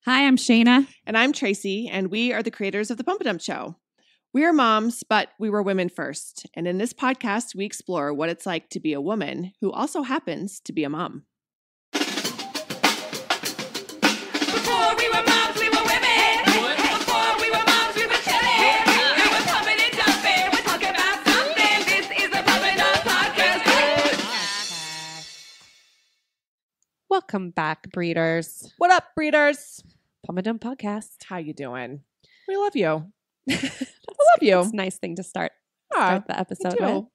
Hi, I'm Shayna. And I'm Tracey, and we are the creators of The Pump and Dump Show. We are moms, but we were women first. And in this podcast, we explore what it's like to be a woman who also happens to be a mom. Before we were moms, we were women. Before we were moms, we were chilling. We were pumping and dumping. We're talking about something. This is the Pump and Dump Podcast. Welcome back, breeders. What up, breeders? Pump and Dump Podcast. How you doing? We love you. I love you. It's a nice thing to start Ah, the episode too.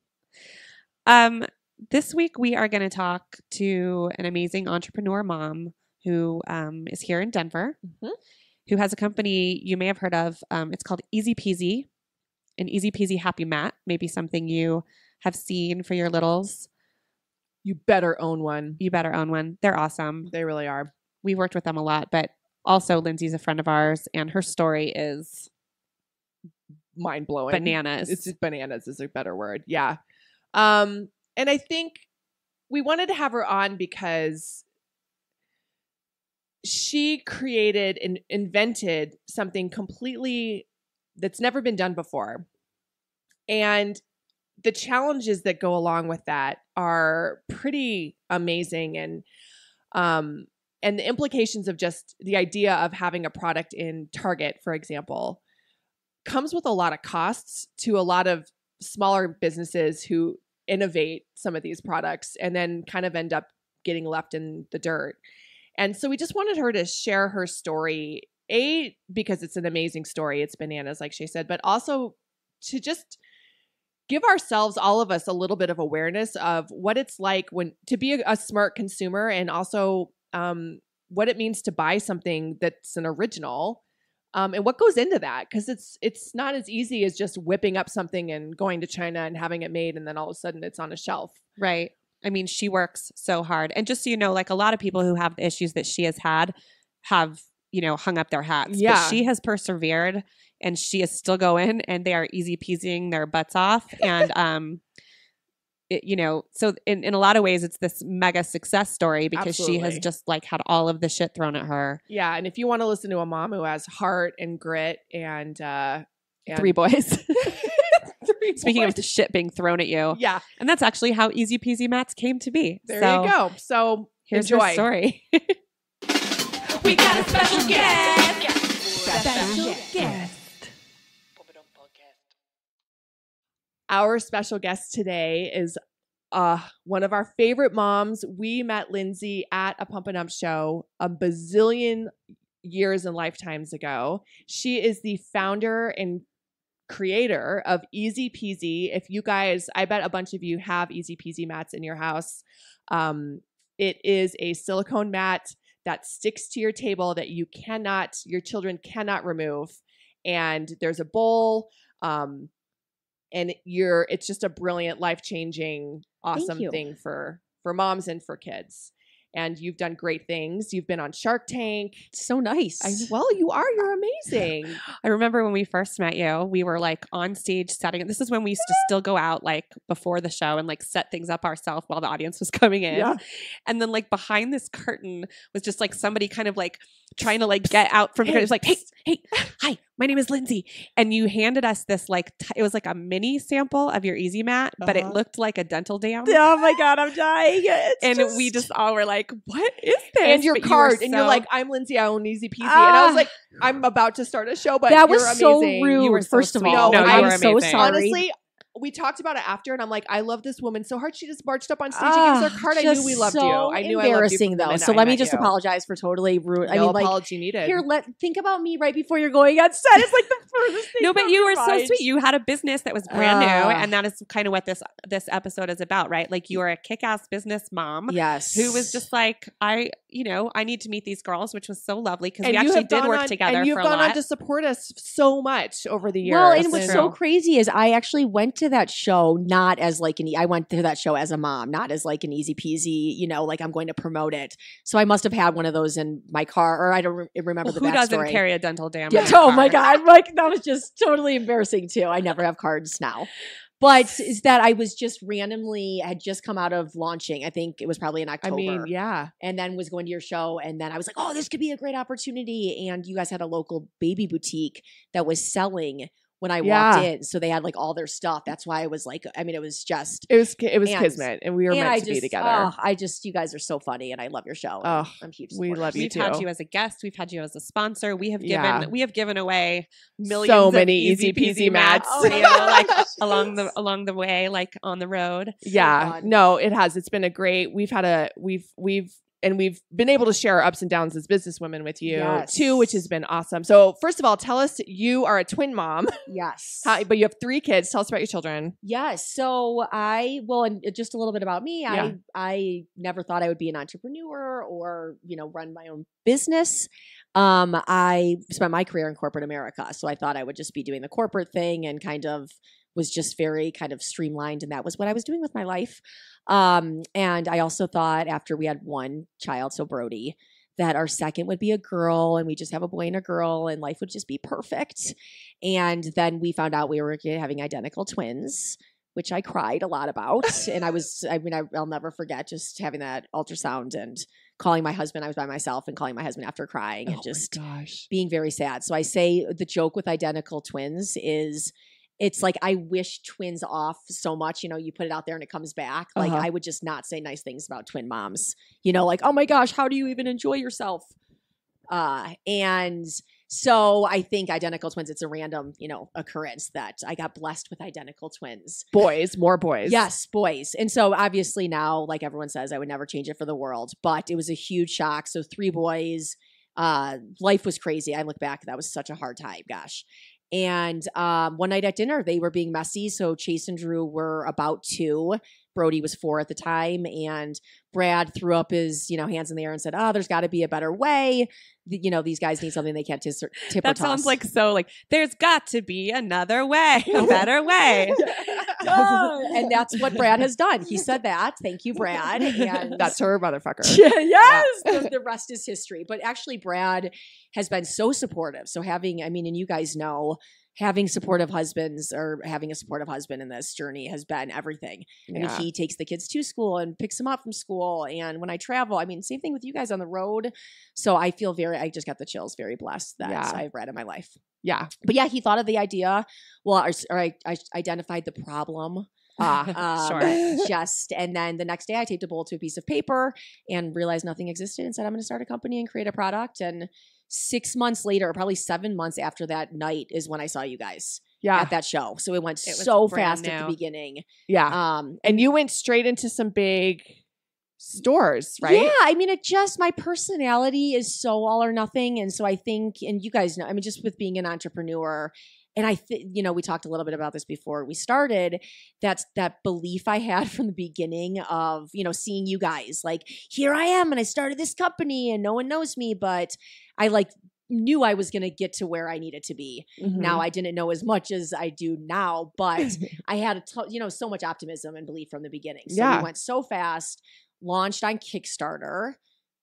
with. This week we are going to talk to an amazing entrepreneur mom who is here in Denver, who has a company you may have heard of. It's called ezpz, an ezpz happy mat. Maybe something you have seen for your littles. You better own one. You better own one. They're awesome. They really are. We worked with them a lot, but also Lindsey's a friend of ours, and her story is Mind-blowing. bananas. It's bananas is a better word. Yeah. And I think we wanted to have her on because she created and invented something completely that's never been done before. And the challenges that go along with that are pretty amazing. And the implications of just the idea of having a product in Target, for example, comes with a lot of costs to a lot of smaller businesses who innovate some of these products and then kind of end up getting left in the dirt. And so we just wanted her to share her story, because it's an amazing story. It's bananas, like she said, but also to just give ourselves, all of us, a little bit of awareness of what it's like to be a smart consumer, and also what it means to buy something that's an original, and what goes into that, because it's not as easy as just whipping up something and going to China and having it made, and then all of a sudden it's on a shelf. Right. I mean, she works so hard. And just so you know, like a lot of people who have the issues that she has had have, hung up their hats. Yeah. But she has persevered and she is still going, and they are easy peasing their butts off. And, so in a lot of ways, it's this mega success story because she has Absolutely. just like had all of the shit thrown at her. Yeah, and if you want to listen to a mom who has heart and grit and 3 boys. Speaking boys. of the shit being thrown at you. Yeah, And that's actually how Easy Peasy Mats came to be. there So you go. So Here's enjoy. her story. We got a special guest. Special guest. Our special guest today is one of our favorite moms. We met Lindsey at a Pump and Dump show a bazillion years and lifetimes ago. She is the founder and creator of ezpz. If you guys, I bet a bunch of you have ezpz mats in your house. It is a silicone mat that sticks to your table that your children cannot remove. And there's a bowl, and it's just a brilliant, life-changing, awesome thing for moms and for kids. And you've done great things. You've been on Shark Tank. So nice. You're amazing. I remember when we first met you, we were like on stage setting it. This is when we used to still go out like before the show and like set things up ourselves while the audience was coming in. Yeah. And then like behind this curtain was just like somebody kind of like trying to like get out from the curtain. It was like, hey, hi, my name is Lindsey. And you handed us this like, it was like a mini sample of your Easy Mat, but it looked like a dental dam. Oh my God, I'm dying. We just all were like, what is this? And your But you were card, and you're so- like, I'm Lindsey, I own ezpz. And I was like, I'm about to start a show, but that you're was so amazing. rude. You were so first of sweet. all, No, you I'm were so amazing. sorry. Honestly, we talked about it after, and I'm like, I love this woman so hard. She just marched up on stage and gave us her card. I knew just we loved so you. I knew I loved you embarrassing from the though. minute So I let me met just you. apologize for totally rude. No apology needed. Here, think about me right before you're going on set. It's like the furthest thing. No, but from you your were so mind. sweet. You had a business that was brand new, Ah. and that is kind of what this episode is about, right? Like you are a kick-ass business mom Yes. who was just like, I need to meet these girls, which was so lovely because we And you actually have did gone work on- together and you've for a gone lot. on to support us so much over the years. Well, and what's True. so crazy is I actually went to that show not as like I went to that show as a mom, not as like an easy peasy, like I'm going to promote it. So I must have had one of those in my car, or I don't remember the Who doesn't backstory. carry a dental dam? Yeah, in their oh my car? God. Like that was just totally embarrassing too. I never have cards now. But is that I was just randomly had just come out of launching. I think it was probably in October. I mean, yeah. And then was going to your show. And then I was like, oh, this could be a great opportunity. And you guys had a local baby boutique that was selling when I walked in. So they had like all their stuff. That's why I was like, I mean, it was just. It was kismet. And we were meant to be together. You guys are so funny. And I love your show. Oh, I'm huge. We love you We've too. had you as a guest. We've had you as a sponsor. We have given away millions so of many easy peasy mats. Like along the way, like on the road. Yeah. No, it has. It's been a great, we've been able to share our ups and downs as businesswomen with you too, which has been awesome. So first of all, tell us, you are a twin mom. Yes. But you have 3 kids. Tell us about your children. Yes. So and just a little bit about me. Yeah. I never thought I would be an entrepreneur or, run my own business. I spent my career in corporate America. So I thought I would just be doing the corporate thing and kind of was just very kind of streamlined. And that was what I was doing with my life. And I also thought after we had one child, so Brody, that our second would be a girl and we just have a boy and a girl and life would just be perfect. And then we found out we were having identical twins, which I cried a lot about. And I'll never forget just having that ultrasound and calling my husband. I was by myself and calling my husband after crying and just being very sad. So I say the joke with identical twins is it's like I wish twins off so much. You put it out there and it comes back. Like I would just not say nice things about twin moms. Like, oh my gosh, how do you even enjoy yourself? And so I think identical twins, it's a random, occurrence that I got blessed with identical twins. Boys, more boys. Yes, boys. And so obviously now, like everyone says, I would never change it for the world, but it was a huge shock. So 3 boys, life was crazy. I look back, that was such a hard time. Gosh. And one night at dinner, they were being messy. So Chase and Drew were about 2. Brody was 4 at the time. And Brad threw up his, hands in the air and said, oh, there's got to be a better way. These guys need something they can't tip or That toss. sounds like there's got to be another way, a better way. And that's what Brad has done. He said that. Thank you, Brad. And That's her motherfucker. yes. The rest is history. But actually, Brad has been so supportive. So and you guys know, having supportive husbands or having a supportive husband in this journey has been everything. I mean, he takes the kids to school and picks them up from school. And when I travel, same thing with you guys on the road. So I feel I just got the chills, very blessed that I've read in my life. Yeah. But he thought of the idea. Well, or I identified the problem. Sure. And then the next day I taped a bullet to a piece of paper and realized nothing existed and said, I'm going to start a company and create a product. And 6 months later, or probably 7 months after that night is when I saw you guys at that show. So it went so fast at the beginning. Yeah. And you went straight into some big stores, right? Yeah. My personality is so all or nothing. And so I think, and you guys know, just with being an entrepreneur, and I think, we talked a little bit about this before we started, that's that belief I had from the beginning of, seeing you guys like, here I am and I started this company and no one knows me, but I knew I was going to get to where I needed to be. Mm-hmm. Now I didn't know as much as I do now, but I had so much optimism and belief from the beginning. So we went so fast, launched on Kickstarter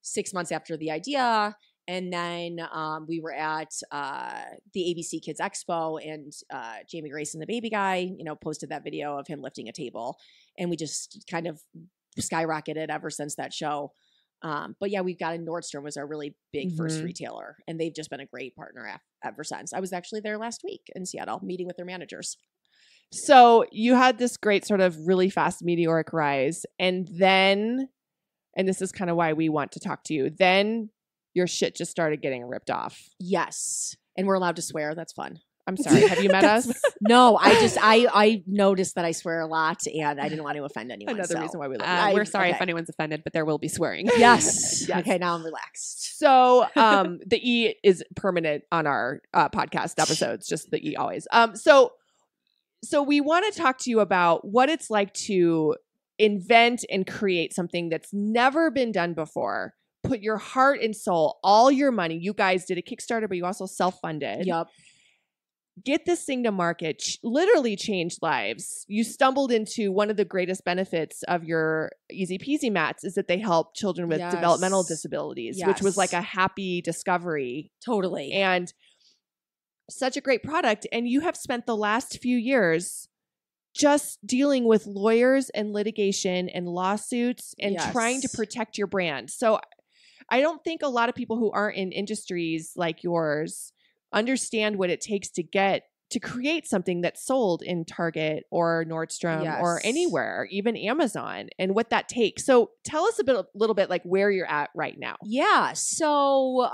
6 months after the idea. And then we were at the ABC Kids Expo and Jamie Grayson, the baby guy, posted that video of him lifting a table. And we just kind of skyrocketed ever since that show. But we've got Nordstrom was our really big first retailer. And they've just been a great partner ever since. I was actually there last week in Seattle meeting with their managers. So you had this great sort of really fast meteoric rise. And then, and this is kind of why we want to talk to you, then your shit just started getting ripped off. Yes. And we're allowed to swear. That's fun. I'm sorry. Have you met us? No, I noticed that I swear a lot and I didn't want to offend anyone. Another reason why we love you. We're sorry if anyone's offended, but there will be swearing. Yes. Okay, now I'm relaxed. So the E is permanent on our podcast episodes, just the E always. So we want to talk to you about what it's like to invent and create something that's never been done before. Put your heart and soul, all your money. You guys did a Kickstarter, but you also self-funded. Yep. Get this thing to market, literally changed lives. You stumbled into one of the greatest benefits of your Easy Peasy mats is that they help children with developmental disabilities, which was like a happy discovery. Totally. And such a great product. And you have spent the last few years just dealing with lawyers and litigation and lawsuits and trying to Yes. protect your brand. So I don't think a lot of people who aren't in industries like yours understand what it takes to create something that's sold in Target or Nordstrom or Yes. anywhere, even Amazon, and what that takes. So tell us a little bit like where you're at right now. Yeah. So,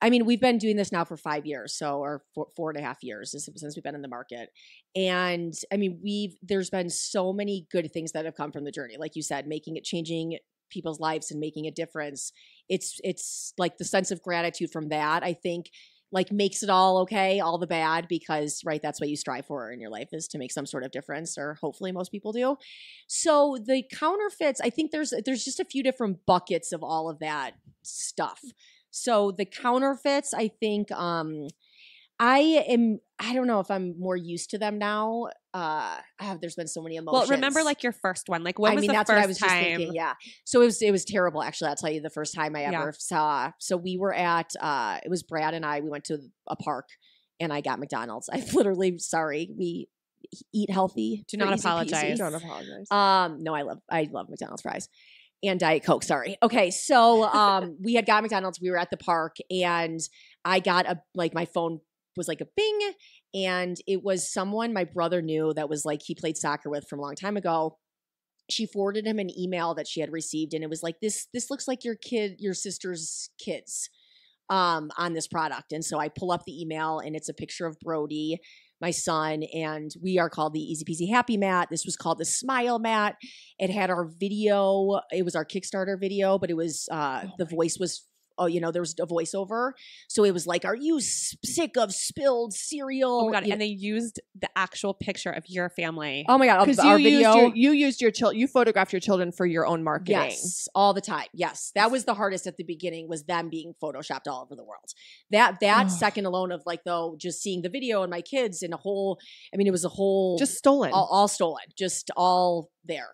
I mean, we've been doing this now for 5 years, or 4.5 years since we've been in the market. And I mean, there's been so many good things that have come from the journey. Like you said, changing people's lives and making a difference. It's like the sense of gratitude from that, I think, like makes it all okay, all the bad, because that's what you strive for in your life, is to make some sort of difference, or hopefully most people do. So the counterfeits, I think there's just a few different buckets of all of that stuff. So the counterfeits, I think, I don't know if I'm more used to them now. There's been so many emotions. Well, remember like your first one. Like when was the that's first what I was time? just thinking. Yeah. So it was terrible. Actually, I'll tell you the first time I ever saw. So we were at, it was Brad and I, we went to a park and I got McDonald's. I literally, sorry, we eat healthy. Do not Easy peasy. apologize. Don't apologize. No, I love McDonald's fries and Diet Coke. Sorry. Okay. So, we had got McDonald's. We were at the park and I got my phone was like a bing, and it was someone my brother knew that was like, he played soccer with from a long time ago. She forwarded him an email that she had received, and it was like, this looks like your sister's kids on this product. And so I pull up the email and it's a picture of Brody, my son, and we are called the ezpz Happy Mat. This was called the Smile Mat. It had our video. It was our Kickstarter video, but it was the voice was, there was a voiceover. So it was like, are you sick of spilled cereal? Oh my God. And they used the actual picture of your family. Oh my God. Because Our video. you photographed your children for your own marketing. Yes, all the time. Yes, that was the hardest at the beginning, was them being photoshopped all over the world. That second alone of just seeing the video and my kids in a whole, it was a whole, Just stolen. all stolen, just all there.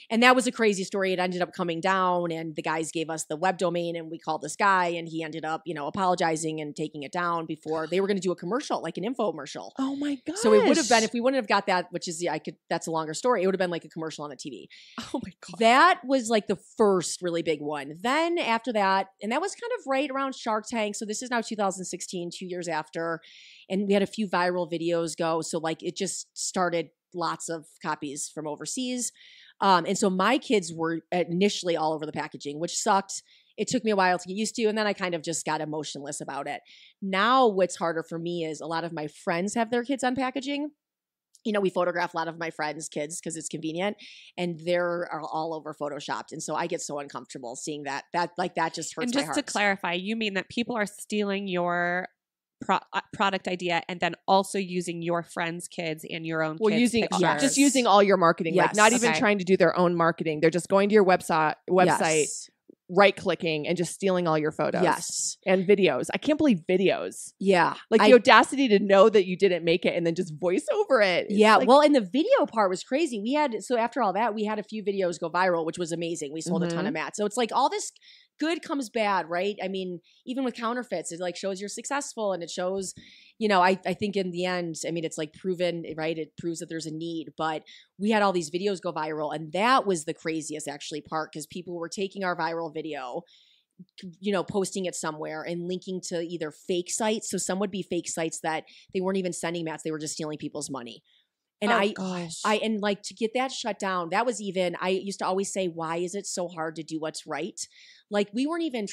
And that was a crazy story. It ended up coming down, and the guys gave us the web domain, and we called this guy, and he ended up, apologizing and taking it down before they were going to do a commercial, like an infomercial. Oh my God. So it would have been, if we wouldn't have got that, which is, that's a longer story, it would have been like a commercial on the TV. Oh my God. That was like the first really big one. Then after that, and that was kind of right around Shark Tank. So this is now 2016, 2 years after, and we had a few viral videos go. So like it just started lots of copies from overseas. And so my kids were initially all over the packaging, which sucked. It took me a while to get used to, and then I kind of just got emotionless about it. Now what's harder for me is a lot of my friends have their kids on packaging. We photograph a lot of my friends' kids because it's convenient, and they're all over photoshopped. And so I get so uncomfortable seeing that. That just hurts And my just heart. to clarify, you mean that people are stealing your product idea and then also using your friends' kids and your own kids' pictures. Just using all your marketing, like Yes. not even Okay. trying to do their own marketing. They're just going to your website, Yes. right clicking, and just stealing all your photos. Yes. And videos. I can't believe videos. Yeah. Like the audacity to know that you didn't make it and then just voice over it. It's Yeah, like- well, and the video part was crazy. So after all that, we had a few videos go viral, which was amazing. We sold a ton of mats. So it's like all this good comes bad, right? Even with counterfeits, it like shows you're successful, and it shows, I think in the end, it's like proven, right? It proves that there's a need. But we had all these videos go viral, and that was the craziest actually part, because people were taking our viral video, posting it somewhere and linking to either fake sites. So some would be fake sites that they weren't even sending mats, they were just stealing people's money. And and like to get that shut down, that was even, I used to always say, why is it so hard to do what's right? Like we weren't even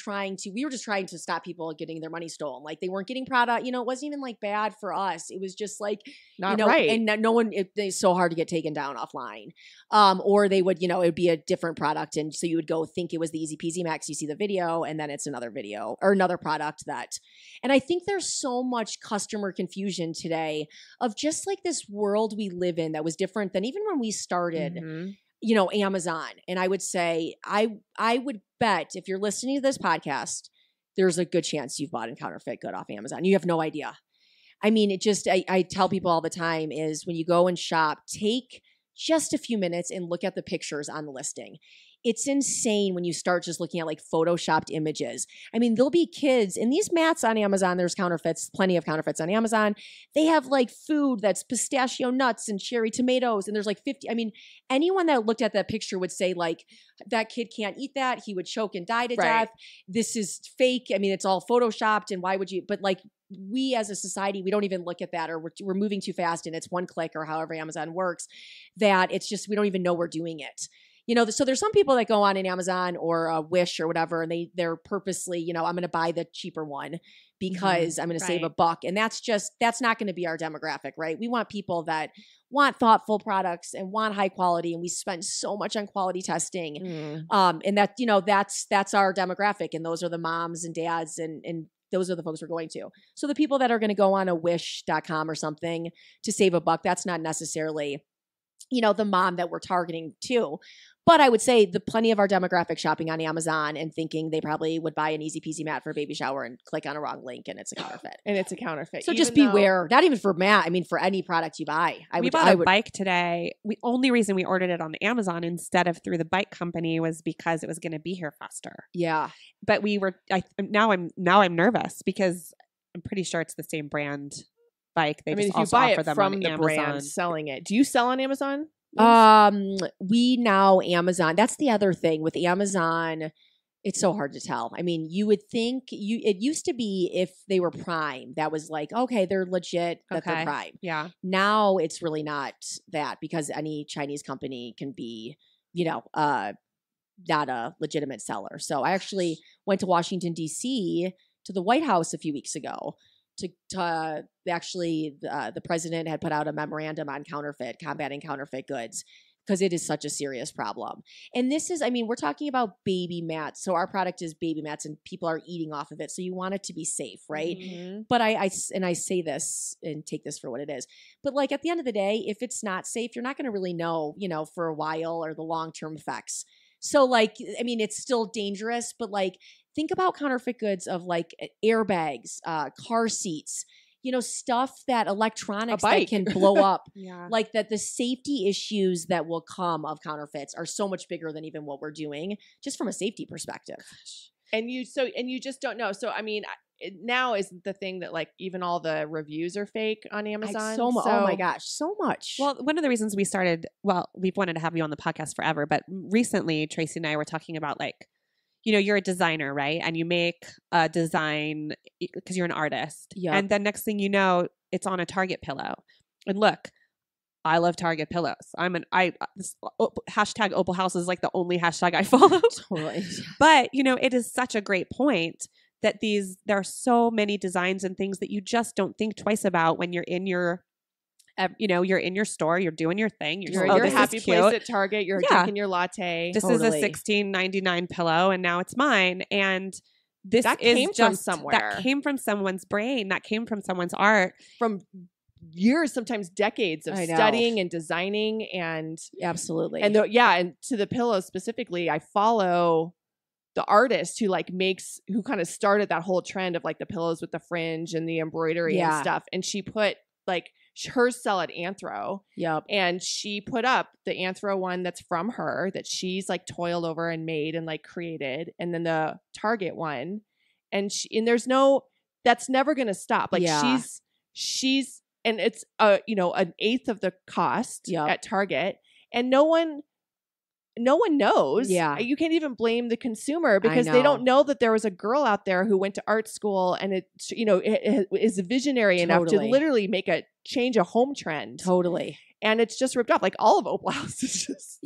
we were just trying to stop people getting their money stolen. Like they weren't getting product, it wasn't even like bad for us. It was just like, not right. And no one, it's so hard to get taken down offline. Or they would, it would be a different product. And so you would go think it was the ezpz Max, you see the video, and then it's another video or another product and I think there's so much customer confusion today of just like this world we live in that was different than even when we started, Amazon. And I would say, I would bet if you're listening to this podcast, there's a good chance you've bought a counterfeit good off Amazon. You have no idea. I tell people all the time is when you go and shop, take just a few minutes and look at the pictures on the listing. it's insane when you start just looking at like photoshopped images. I mean, there'll be kids and these mats on Amazon, there's counterfeits, plenty of counterfeits on Amazon. They have like food that's pistachio nuts and cherry tomatoes. And there's like 50. I mean, anyone that looked at that picture would say like, that kid can't eat that. He would choke and die to death. This is fake. I mean, it's all photoshopped. And why would you, but like we as a society, we don't even look at that, or we're moving too fast and it's one click or however Amazon works, that it's just, we don't even know we're doing it. You know, so there's some people that go on in Amazon or Wish or whatever, and they're purposely, you know, I'm going to buy the cheaper one because I'm going to save a buck. And that's not going to be our demographic, right? We want people that want thoughtful products and want high quality. And we spend so much on quality testing. And that, you know, that's our demographic. And those are the moms and dads and those are the folks we're going to. So the people that are going to go on a wish.com or something to save a buck, that's not necessarily, you know, the mom that we're targeting to. But I would say the plenty of our demographic shopping on Amazon and thinking they probably would buy an ezpz mat for a baby shower and click on a wrong link and it's a counterfeit. And it's a counterfeit. So just beware. Not even for mat. I mean, for any product you buy. We bought a bike today. The only reason we ordered it on Amazon instead of through the bike company was because it was going to be here faster. Yeah. But now I'm nervous because I'm pretty sure it's the same brand bike. They just if you also buy offer it them from on the Amazon. brand selling it, do you sell on Amazon? We now Amazon. That's the other thing with Amazon. It's so hard to tell. I mean, you would think it used to be if they were Prime, that was like, okay, they're legit, that they're Prime. Yeah. Now it's really not that because any Chinese company can be, you know, not a legitimate seller. So I actually went to Washington, D.C. to the White House a few weeks ago to actually the president had put out a memorandum on combating counterfeit goods because it is such a serious problem. And this is, I mean, we're talking about baby mats. So our product is baby mats and people are eating off of it. So you want it to be safe, right? Mm-hmm. But I say this and take this for what it is. But like at the end of the day, if it's not safe, you're not going to really know, you know, for a while or the long-term effects. So like, I mean, it's still dangerous, but like, think about counterfeit goods of like airbags, car seats, you know, stuff that electronics that can blow up. Like that the safety issues that will come of counterfeits are so much bigger than even what we're doing just from a safety perspective. And you just don't know. So, I mean, now is the thing that like even all the reviews are fake on Amazon. Oh my gosh, so much. Well, one of the reasons we've wanted to have you on the podcast forever, but recently Tracey and I were talking about like, you know, you're a designer, right? And you make a design because you're an artist. Yeah. And then next thing you know, it's on a Target pillow. And look, I love Target pillows. Hashtag Opal House is like the only hashtag I follow. Totally. But, you know, it is such a great point that there are so many designs and things that you just don't think twice about when you're in your you're in your store, you're doing your thing. You're in your happy place at Target. You're drinking your latte. This is a $16.99 pillow, and now it's mine. And this came from somewhere. That came from someone's brain. That came from someone's art. From years, sometimes decades of studying and designing, and absolutely. And and to the pillow specifically, I follow the artist who kind of started that whole trend of like the pillows with the fringe and the embroidery and stuff. And she put like hers sell at Anthro. Yep. And she put up the Anthro one that's from her that she's like toiled over and made and like created. And then the Target one. And that's never going to stop. Like she's, and it's an eighth of the cost at Target. And no one knows. Yeah. You can't even blame the consumer because they don't know that there was a girl out there who went to art school and it is visionary enough to literally change a home trend. Totally. And it's just ripped off. Like all of Opal House is just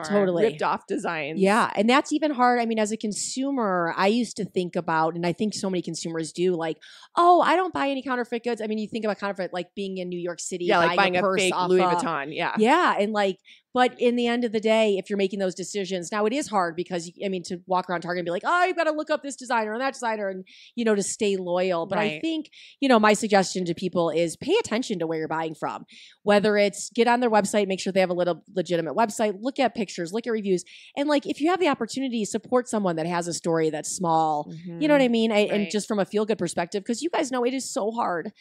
totally ripped off designs. Yeah. And that's even hard. I mean, as a consumer, I used to think about, and I think so many consumers do, like, oh, I don't buy any counterfeit goods. I mean, you think about counterfeit like being in New York City, like buying a purse fake off Louis Vuitton. Yeah. Yeah. And like, but in the end of the day, if you're making those decisions, now it is hard because, to walk around Target and be like, oh, you've got to look up this designer and that designer and, to stay loyal. But I think, my suggestion to people is pay attention to where you're buying from. Whether it's get on their website, make sure they have a little legitimate website, look at pictures, look at reviews. And like, if you have the opportunity, support someone that has a story that's small, you know what I mean? And just from a feel-good perspective, because you guys know it is so hard.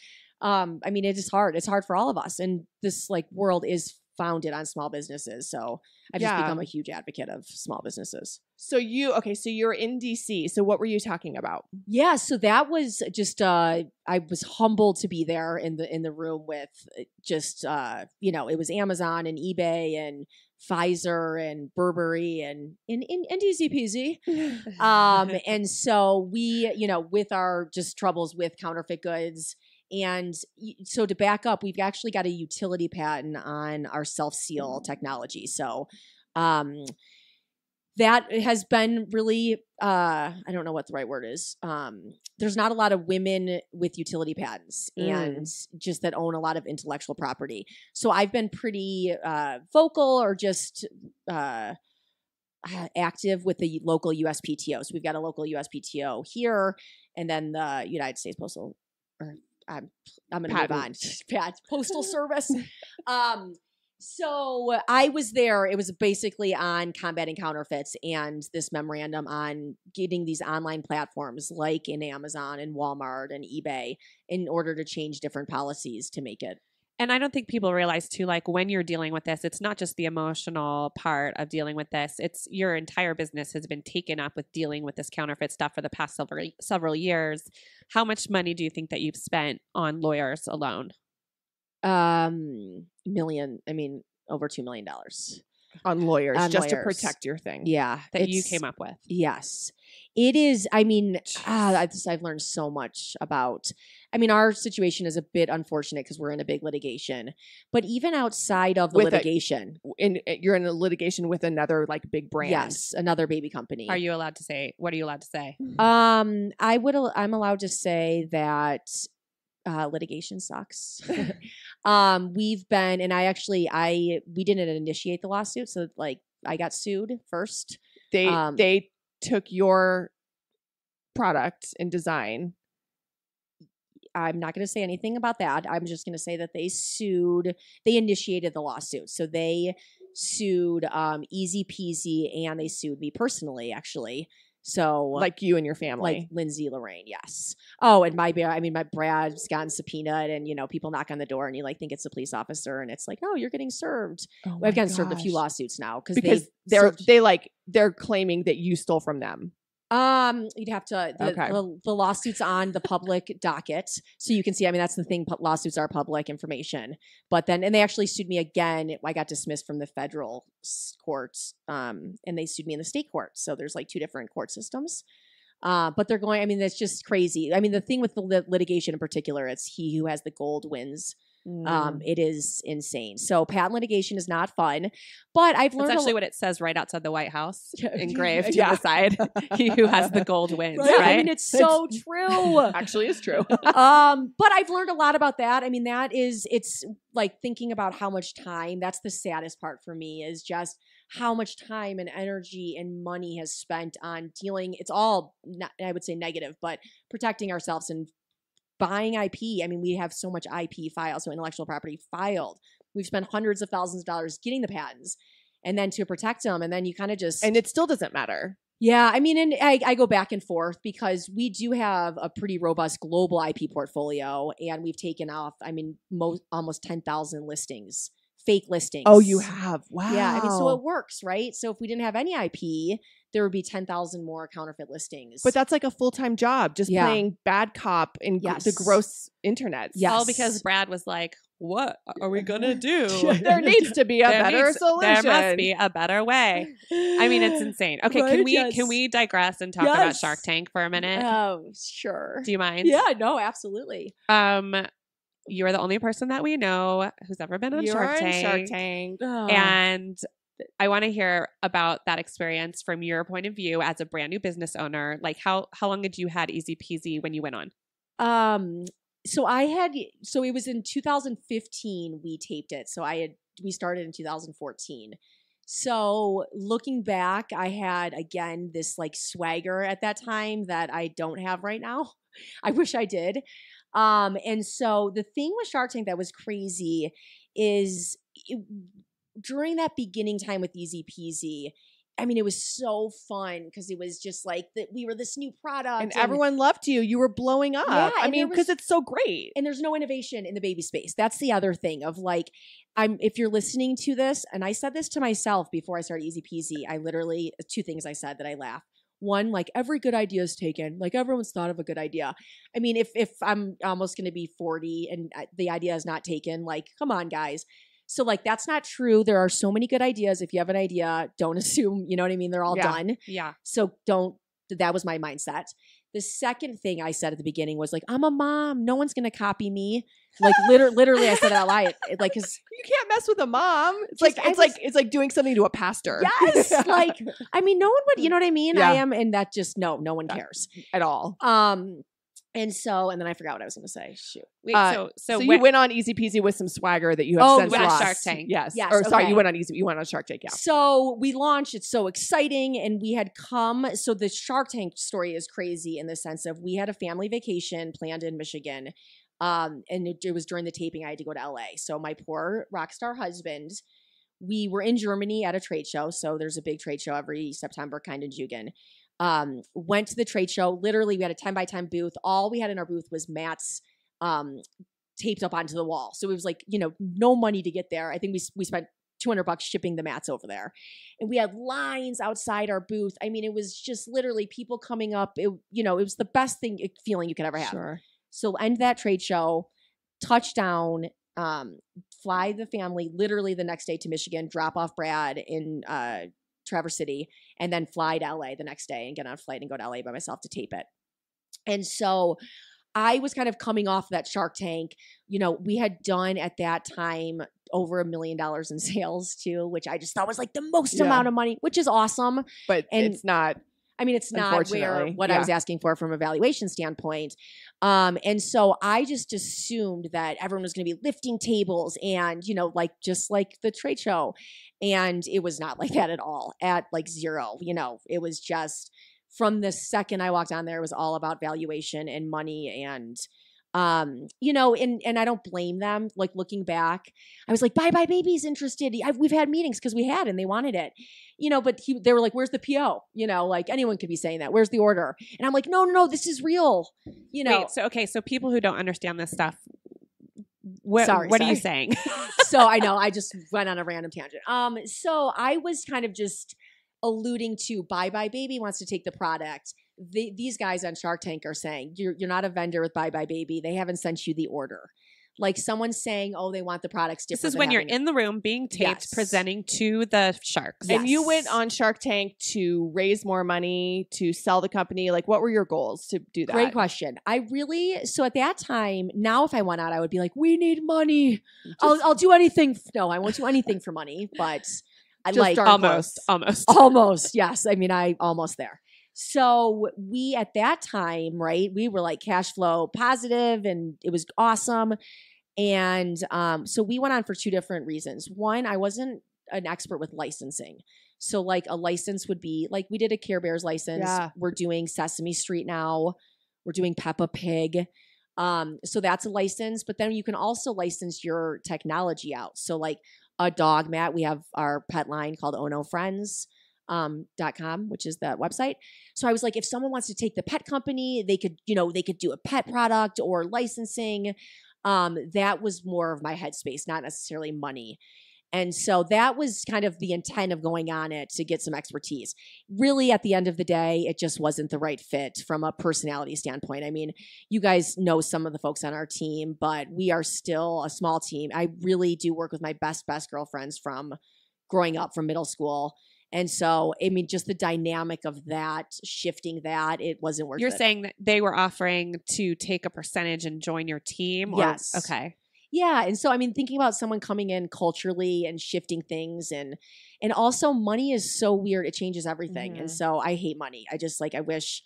It is hard. It's hard for all of us. And this like world is founded on small businesses. So I've just become a huge advocate of small businesses. So you're in DC. So what were you talking about? Yeah, so that was just I was humbled to be there in the room with just it was Amazon and eBay and Pfizer and Burberry and ezpz. And so we, with our just troubles with counterfeit goods. And so to back up, we've actually got a utility patent on our self-seal technology. So that has been really, I don't know what the right word is. There's not a lot of women with utility patents and just that own a lot of intellectual property. So I've been pretty vocal or just active with the local USPTO. So we've got a local USPTO here, and then the United States Postal, or I'm going to move on. Postal Service. So I was there. It was basically on combating counterfeits and this memorandum on getting these online platforms like in Amazon and Walmart and eBay in order to change different policies to make it. And I don't think people realize too, like when you're dealing with this, it's not just the emotional part of dealing with this. It's your entire business has been taken up with dealing with this counterfeit stuff for the past several years. How much money do you think that you've spent on lawyers alone? Over $2 million. On lawyers, On just to lawyers. protect your thing. Yeah. That you came up with. Yes. It is. I've learned so much about, our situation is a bit unfortunate because we're in a big litigation, but even outside of the litigation. You're in a litigation with another like big brand. Yes. Another baby company. Are you allowed to say, what are you allowed to say? I'm allowed to say that litigation sucks. We've been, and we didn't initiate the lawsuit. So like I got sued first. They took your product and design. I'm not going to say anything about that. I'm just going to say that they initiated the lawsuit. So they sued ezpz and they sued me personally, actually. So like you and your family, like Lindsey Laurain, yes. Oh, and my Brad's gotten subpoenaed, and people knock on the door, and you think it's a police officer, and it's like, no, you're getting served. Oh I've gotten served a few lawsuits now because they're claiming that you stole from them. You'd have to the lawsuit's on the public docket, so you can see. That's the thing. Lawsuits are public information. But then, and they actually sued me again. I got dismissed from the federal courts, and they sued me in the state court. So there's like two different court systems. But they're going. That's just crazy. The thing with the litigation in particular, it's he who has the gold wins. It is insane. So patent litigation is not fun, but I've learned. That's actually what it says right outside the White House, engraved to the side. He who has the gold wins. Right? It's so true. Actually, it's true. But I've learned a lot about that. It's like thinking about how much time. That's the saddest part for me is just how much time and energy and money has spent on dealing. It's all, I would say negative, but protecting ourselves and buying IP. We have so much IP filed, so intellectual property filed. We've spent hundreds of thousands of dollars getting the patents, and then to protect them, and then you kind of just... And it still doesn't matter. Yeah, and I go back and forth because we do have a pretty robust global IP portfolio, and we've taken off, almost 10,000 listings, fake listings. Oh, you have? Wow. Yeah, so it works, right? So if we didn't have any IP, there would be 10,000 more counterfeit listings. But that's like a full-time job, just playing bad cop in the gross internet. Yes. All because Brad was like, what are we going to do? There needs to be a better solution. There must be a better way. It's insane. Okay, right? Can we digress and talk about Shark Tank for a minute? Oh, sure. Do you mind? Yeah, no, absolutely. You're the only person that we know who's ever been on Shark Tank. Oh. And I want to hear about that experience from your point of view as a brand new business owner. Like how long had you had ezpz when you went on? So it was in 2015 we taped it. So we started in 2014. So looking back, I had again this like swagger at that time that I don't have right now. I wish I did. And so the thing with Shark Tank that was crazy is during that beginning time with ezpz, it was so fun because it was just like that we were this new product. And everyone loved you. You were blowing up. Yeah, because it's so great. And there's no innovation in the baby space. That's the other thing of like, if you're listening to this, and I said this to myself before I started ezpz, I literally, 2 things I said that I laugh. One, like every good idea is taken. Like everyone's thought of a good idea. I mean, if I'm almost going to be 40 and the idea is not taken, like, come on, guys. So like, that's not true. There are so many good ideas. If you have an idea, don't assume, you know what I mean? They're all done. Yeah. So that was my mindset. The second thing I said at the beginning was like, I'm a mom. No one's going to copy me. Like literally I said it out loud. Like, cause You can't mess with a mom. It's Just- it's like doing something to a pastor. yes, like, I mean, no one would, you know what I mean? Yeah. I am. And that just, no one cares. At all. And then I forgot what I was going to say. Shoot. Wait, So when- you went on Easy Peasy with some swagger that you have Oh, since yes. lost. Shark Tank. Yes. Yes, Or sorry, okay. you went on Shark Tank. Yeah. So we launched. It's so exciting. And we had come. So the Shark Tank story is crazy in the sense of we had a family vacation planned in Michigan. And it was during the taping I had to go to LA. So my poor rock star husband, we were in Germany at a trade show. So there's a big trade show every September, kind of Jugen. Went to the trade show. Literally, we had a 10x10 booth. All we had in our booth was mats taped up onto the wall. So it was like, no money to get there. I think we spent $200 shipping the mats over there. And we had lines outside our booth. I mean, it was just literally people coming up. It was the best feeling you could ever have. Sure. So end that trade show, touchdown, fly the family literally the next day to Michigan, drop off Brad in Traverse City, and then fly to LA the next day and get on a flight and go to LA by myself to tape it. And so I was kind of coming off that Shark Tank. We had done at that time over $1 million in sales too, which I just thought was like the most amount of money, which is awesome. But And- it's not. I mean, it's not Unfortunately, what I was asking for from a valuation standpoint. And so I just assumed that everyone was going to be lifting tables and, just like the trade show. And it was not like that at all, at like zero. It was just from the second I walked on there, it was all about valuation and money and, and I don't blame them. Like looking back, I was like, Bye Bye Baby's interested. We've had meetings because we had, and they wanted it, but they were like, where's the PO? Like anyone could be saying that. Where's the order? And I'm like, no, this is real. Wait, so people who don't understand this stuff, what are you Sorry. saying? So I know I just went on a random tangent. So I was kind of just alluding to Bye Bye Baby wants to take the product. These guys on Shark Tank are saying you're not a vendor with Bye Bye Baby. They haven't sent you the order. Like someone's saying, oh, they want the products different. This is when you're in the room being taped, Yes. presenting to the sharks. Yes. And you went on Shark Tank to raise more money, to sell the company. Like, what were your goals to do that? Great question. So at that time, now if I went out, I would be like, we need money. I'll do anything. No, I won't do anything for money, but I Just like darn almost. Yes. I mean, I almost there. So we, at that time, right, we were like cash flow positive and it was awesome. And so we went on for 2 different reasons. One, I wasn't an expert with licensing. So like a license would be like, we did a Care Bears license. Yeah. We're doing Sesame Street now. We're doing Peppa Pig. So that's a license, but then you can also license your technology out. So like a dog mat, we have our pet line called onofriends.com, which is the website. So I was like, if someone wants to take the pet company, they could do a pet product or licensing. That was more of my headspace, not necessarily money. And so that was kind of the intent of going on it, to get some expertise. Really, at the end of the day, it just wasn't the right fit from a personality standpoint. I mean, you guys know some of the folks on our team, but we are still a small team. I really do work with my best girlfriends from growing up, from middle school. And so, I mean, just the dynamic of that, shifting that, it wasn't worth it. You're saying that they were offering to take a percentage and join your team? Yes. Okay. Yeah. And so, I mean, thinking about someone coming in culturally and shifting things, and also money is so weird. It changes everything. Mhm. And so I hate money. I just I wish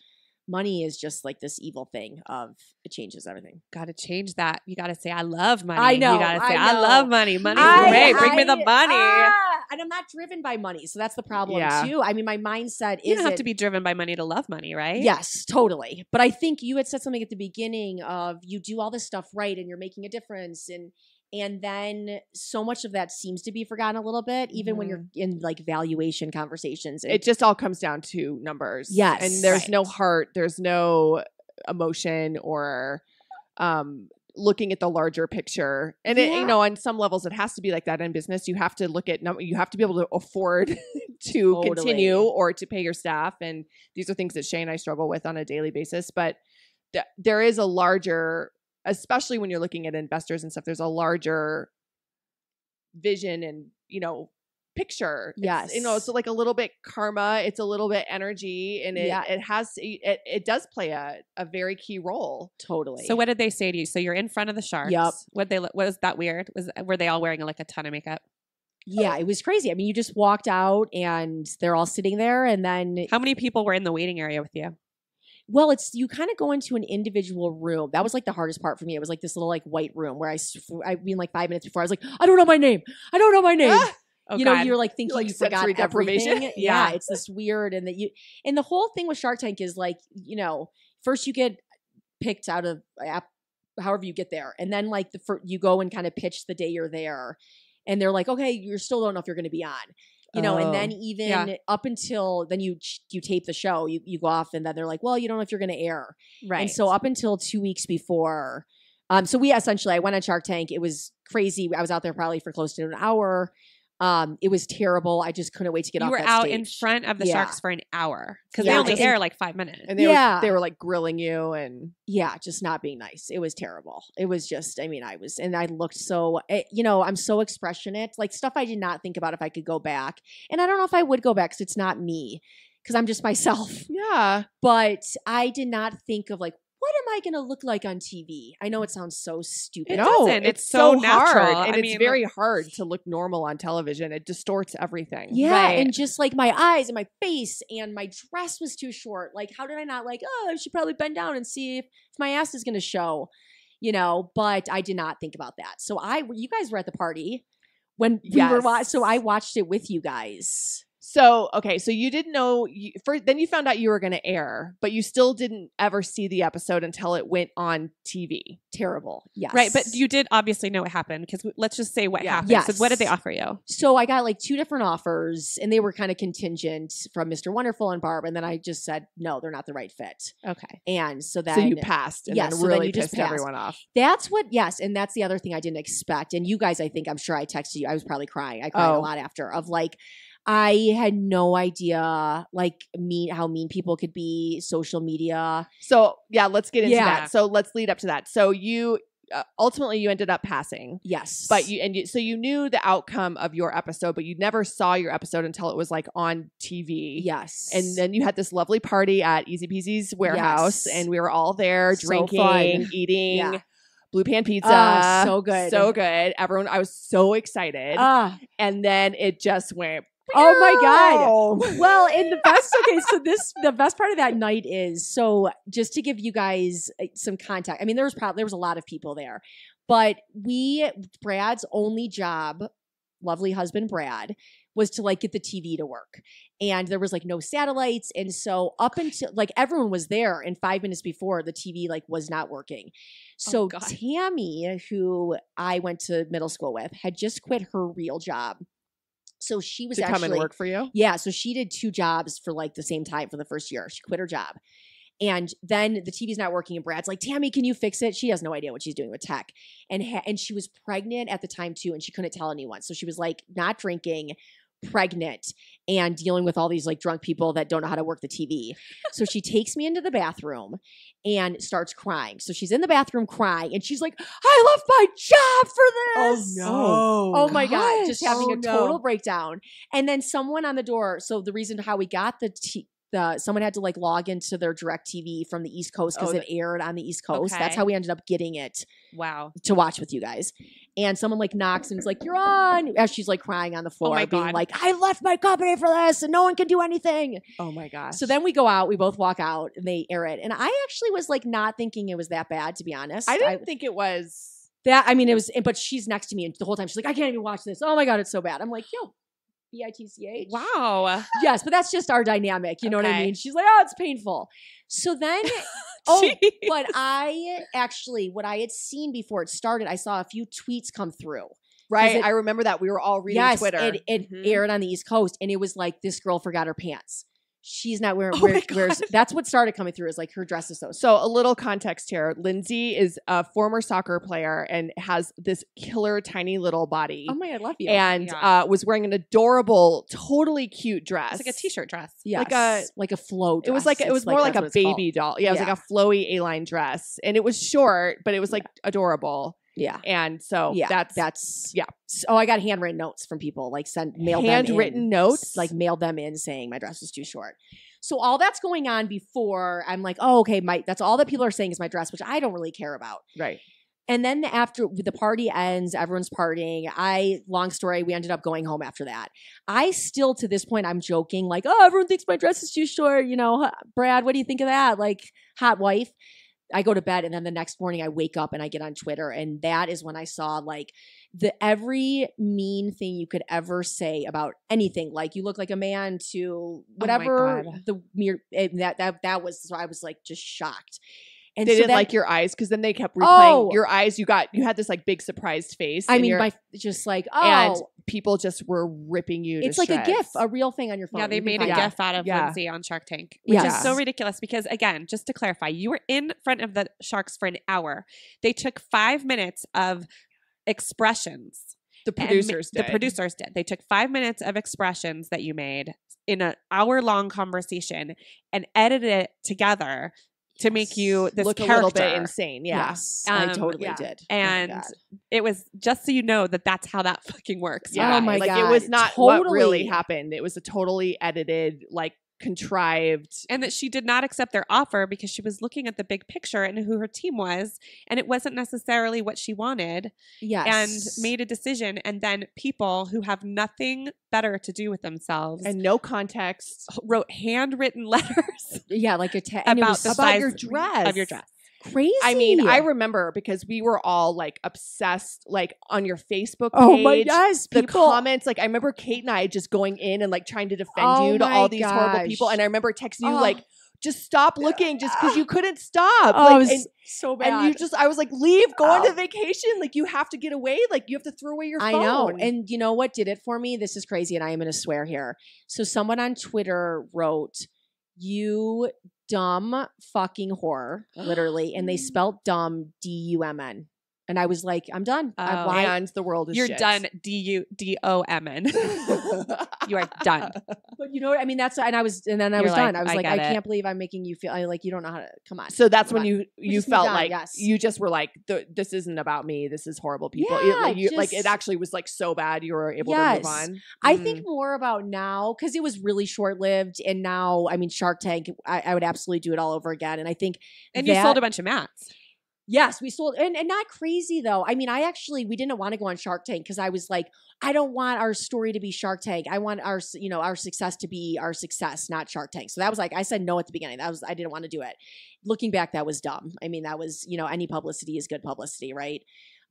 money is just like this evil thing of it changes everything. Got to change that. You got to say, I love money. I know, You got to say, I I know. love money. Money's great. Bring me the money. And I'm not driven by money. So that's the problem Yeah. too. I mean, my mindset You is don't have to be driven by money to love money, right? Yes, totally. But I think you had said something at the beginning of you do all this stuff right and you're making a difference, and then so much of that seems to be forgotten a little bit, even when you're in like valuation conversations. It just all comes down to numbers. Yes. And there's Right. no heart, there's no emotion or looking at the larger picture. And it, Yeah. on some levels, it has to be like that in business. You have to look at, you have to be able to afford to Totally. continue or to pay your staff. And these are things that Shay and I struggle with on a daily basis. But there is a larger, especially when you're looking at investors and stuff, there's a larger vision and, picture. Yes. It's like a little bit karma. It's a little bit energy, and it does play a very key role. Totally. So what did they say to you? So you're in front of the sharks. Yep. Was that weird? Were they all wearing like a ton of makeup? Yeah, it was crazy. I mean, you just walked out and they're all sitting there, and then How many people were in the waiting area with you? well, it's you kind of go into an individual room. That was like the hardest part for me. It was like this little like white room where I mean like 5 minutes before I was like, I don't know my name. I don't know my name. Oh, You're like thinking Like you forgot sensory deprivation? everything. Yeah, it's this weird, and the whole thing with Shark Tank is like, first you get picked out of however you get there, and then like you go and kind of pitch the day you're there, and they're like, okay, you still don't know if you're going to be on. And then even up until then you tape the show, you go off, and then they're like, well, you don't know if you're going to air. Right. And so up until 2 weeks before, so we essentially, I went on Shark Tank. It was crazy. I was out there probably for close to an hour. It was terrible. I just couldn't wait to get off You were that out stage. in front of the sharks for an hour because Yeah, they only and- air like 5 minutes. And Yeah. they were like grilling you, and Yeah, just not being nice. It was terrible. It was just, I mean, I looked so, I'm so expressionate, like stuff I did not think about if I could go back. And I don't know if I would go back because it's not me, because I'm just myself. yeah. But I did not think of like, what am I going to look like on TV? I know it sounds so stupid. It doesn't. It's so natural. hard, and I it's mean, very hard to look normal on television. It distorts everything. Yeah, Right. and just like my eyes and my face and my dress was too short. Like, how did I not like, I should probably bend down and see if my ass is going to show, but I did not think about that. So you guys were at the party when we were so I watched it with you guys. So, okay, so you didn't know, then you found out you were going to air, but you still didn't ever see the episode until it went on TV. Terrible. Yes. Right, but you did obviously know what happened because let's just say what happened. Yes. So what did they offer you? So I got like 2 different offers, and they were kind of contingent from Mr. Wonderful and Barb, and then I just said, no, they're not the right fit. Okay. And so then So you passed, and Yes, then so then really you just pissed passed. everyone off. and that's the other thing I didn't expect. And you guys, I'm sure I texted you. I was probably crying. I cried a lot after of like, I had no idea like how mean people could be, social media. So yeah, let's get into Yeah. that. So let's lead up to that. So you ultimately you ended up passing. Yes. But so you knew the outcome of your episode, but you never saw your episode until it was like on TV. Yes. And then you had this lovely party at ezpz's warehouse, Yes. and we were all there So drinking, fun. eating Yeah. Blue Pan Pizza. So good. So good. Everyone, I was so excited. And then it just went, Oh my God. "Pew!" Well, and the best part of that night is, so just to give you guys some context, I mean, there was a lot of people there, but Brad's only job, lovely husband Brad, was to like get the TV to work. And there was like no satellites. And so up until like everyone was there, and 5 minutes before the TV like was not working. So God. Tammy, who I went to middle school with, had just quit her real job. So she was to actually come and work for you. Yeah, so she did 2 jobs for like the same time for the first year. She quit her job. And then the TV's not working, and Brad's like, Tammy, can you fix it? She has no idea what she's doing with tech. And she was pregnant at the time too, and she couldn't tell anyone. So she was like not drinking, pregnant, and dealing with all these like drunk people that don't know how to work the TV. So she takes me into the bathroom and starts crying. So she's in the bathroom crying, and she's like, I left my job for this. Oh my God. Just having a total breakdown. And then someone on the door. So the reason how we got someone had to like log into their DirecTV from the East Coast because it aired on the East Coast. Okay. That's how we ended up getting it Wow. to watch with you guys. And someone like knocks and is like, you're on, as she's like crying on the floor, my being God. like, I left my company for this and no one can do anything. Oh my gosh. So then we go out, we both walk out, and they air it. And I actually was like not thinking it was that bad, to be honest. I didn't think it was. it was, but she's next to me, and the whole time she's like, I can't even watch this. Oh my God, it's so bad. I'm like, yo, bitch. Wow. Yes, but that's just our dynamic. You know what I Okay. mean? She's like, oh, it's painful. So then, Jeez. but I actually, what I had seen before it started, I saw a few tweets come through. Right. I remember that. We were all reading Twitter. It Mhm. aired on the East Coast, and it was like, this girl forgot her pants. she's not wearing. Oh my Where's that's what started coming through is like her dress is so. So a little context here. Lindsey is a former soccer player and has this killer tiny little body. Oh my, I love you. And was wearing an adorable, totally cute dress. It's like a t-shirt dress. Yes, like a flow dress. It was like it was more like that's a what it's baby doll. Yeah, it was like a flowy A-line dress, and it was short, but it was like adorable. Yeah. And so that's yeah. Oh, I got handwritten notes from people, like mailed them in. Handwritten notes, like mailed them in saying my dress was too short. So all that's going on before I'm like, oh, okay, that's all that people are saying is my dress, which I don't really care about. Right. And then after the party ends, everyone's partying. Long story, we ended up going home after that. I still, to this point, I'm joking, like, oh, everyone thinks my dress is too short. You know, Brad, what do you think of that? Like, hot wife. I go to bed, and then the next morning I wake up and I get on Twitter, and that is when I saw like every mean thing you could ever say about anything, like you look like a man to whatever that was. So I was like just shocked. And they so didn't like your eyes because then they kept replaying your eyes. You had this like big surprised face. I mean, just like and people just were ripping you. It's to like shreds. a GIF, a real thing on your phone. Yeah, they made a GIF out of Lindsey on Shark Tank, which is so ridiculous because, again, just to clarify, you were in front of the sharks for an hour. They took 5 minutes of expressions. The producers did. The producers did. They took 5 minutes of expressions that you made in an hour-long conversation and edited it together to make you this look character. A little bit insane. Yeah. Yes, I totally did. And it was just so you know that's how that fucking works. Yeah. Oh my God. It was not what really happened. It was a totally edited, like contrived. And that she did not accept their offer because she was looking at the big picture and who her team was. And it wasn't necessarily what she wanted. Yes. And made a decision. And then people who have nothing better to do with themselves and no context wrote handwritten letters. Yeah, like about your dress. Of your dress. Crazy. I mean, I remember because we were all like obsessed, like on your Facebook page. Oh my gosh, the comments. Like I remember Kate and I just going in and like trying to defend you to all these horrible people. And I remember texting you like, just stop looking, just because you couldn't stop. Oh, like, it was so bad. And I was like, leave, go on vacation. Like you have to get away. Like you have to throw away your phone. I know. And you know what did it for me? This is crazy, and I am going to swear here. So someone on Twitter wrote, "You dumb fucking whore," literally, and they spelled dumb DUMN. And I was like, I'm done. And the world is You're shit. done. DUDOMN. You are done. But you know what I mean? And I was done. I was like, I can't believe I'm making you feel like you don't know how to come on. So that's when you felt like yes. you just were like, this isn't about me. This is horrible people. Yeah, like it actually was like so bad you were able to move on. I think more about now because it was really short lived, and now I mean Shark Tank. I would absolutely do it all over again. And I think you sold a bunch of mats. Yes, we sold, and not crazy though. I mean, we didn't want to go on Shark Tank because I was like, I don't want our story to be Shark Tank. I want our success to be our success, not Shark Tank. So that was like, I said no at the beginning. I didn't want to do it. Looking back, that was dumb. I mean, that was, any publicity is good publicity, right?